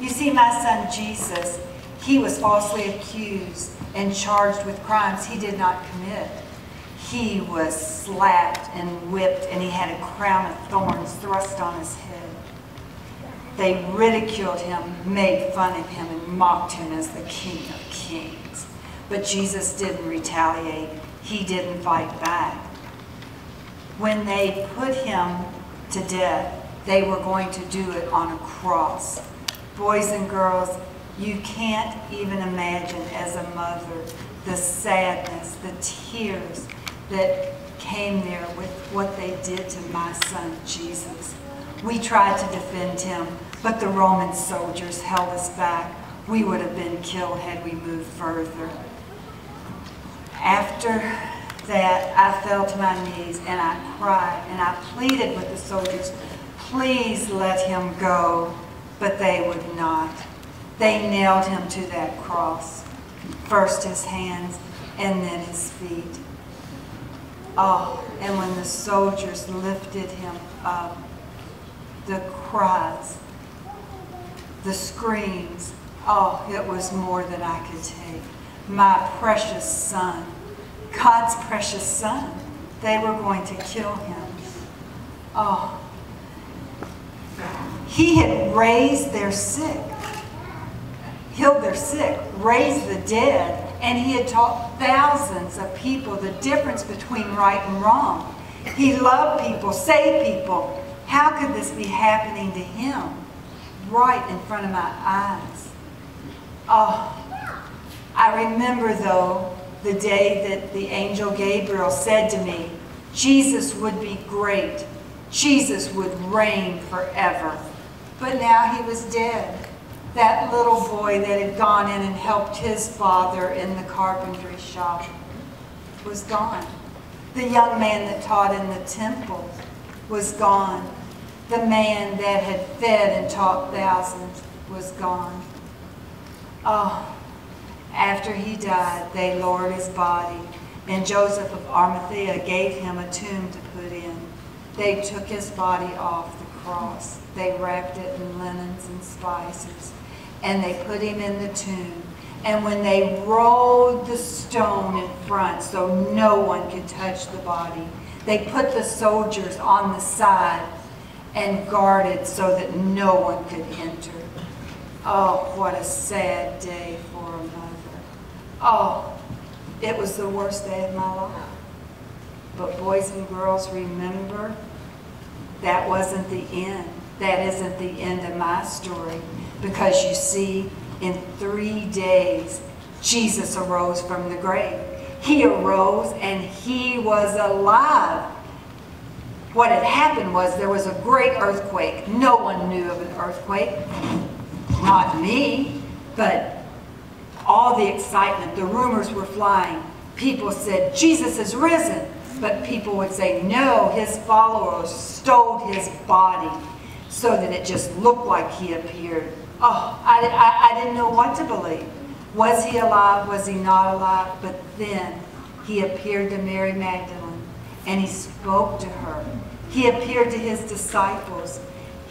You see, my son Jesus, he was falsely accused and charged with crimes he did not commit. He was slapped and whipped, and he had a crown of thorns thrust on his head. They ridiculed him, made fun of him, and mocked him as the King of Kings. But Jesus didn't retaliate. He didn't fight back. When they put him to death, they were going to do it on a cross. Boys and girls, you can't even imagine as a mother the sadness, the tears that came there with what they did to my son Jesus. We tried to defend him, but the Roman soldiers held us back. We would have been killed had we moved further. After that, I fell to my knees and I cried and I pleaded with the soldiers, please let him go, but they would not. They nailed him to that cross, first his hands and then his feet. Oh, and when the soldiers lifted him up, the cries, the screams, oh, it was more than I could take. My precious son, God's precious son, they were going to kill him. Oh, he had raised their sick, healed their sick, raised the dead, and he had taught thousands of people the difference between right and wrong. He loved people, saved people. How could this be happening to him right in front of my eyes? Oh, I remember, though, the day that the angel Gabriel said to me, Jesus would be great. Jesus would reign forever. But now he was dead. That little boy that had gone in and helped his father in the carpentry shop was gone. The young man that taught in the temple was gone. The man that had fed and taught thousands was gone. Oh, after he died, they lowered his body, and Joseph of Arimathea gave him a tomb to put in. They took his body off the cross. They wrapped it in linens and spices, and they put him in the tomb. And when they rolled the stone in front so no one could touch the body, they put the soldiers on the side and guarded so that no one could enter. Oh, what a sad day for a mother. Oh, it was the worst day of my life. But boys and girls, remember, that wasn't the end. That isn't the end of my story. Because you see, in 3 days, Jesus arose from the grave. He arose and he was alive. What had happened was there was a great earthquake. No one knew of an earthquake. Not me, but all the excitement, the rumors were flying. People said, Jesus is risen. But people would say, no, his followers stole his body so that it just looked like he appeared. Oh, I didn't know what to believe. Was he alive? Was he not alive? But then he appeared to Mary Magdalene and he spoke to her. He appeared to his disciples.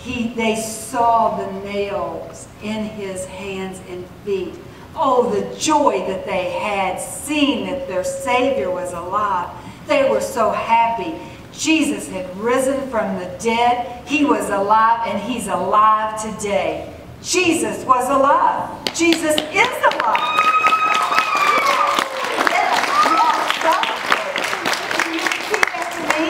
They saw the nails in his hands and feet. Oh, the joy that they had seeing that their Savior was alive. They were so happy. Jesus had risen from the dead. He was alive, and he's alive today. Jesus was alive. Jesus is alive. Can you repeat that to me?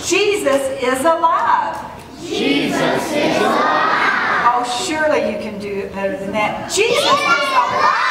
Jesus is alive. Jesus is alive. Oh, surely you can do it better than that. Jesus is alive.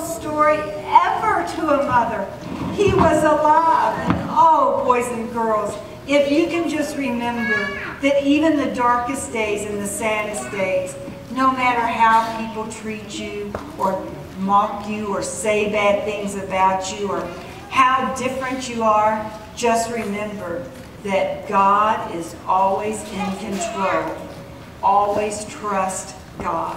Story ever to a mother. He was alive. And oh, boys and girls, if you can just remember that even the darkest days and the saddest days, no matter how people treat you or mock you or say bad things about you or how different you are, just remember that God is always in control. Always trust God.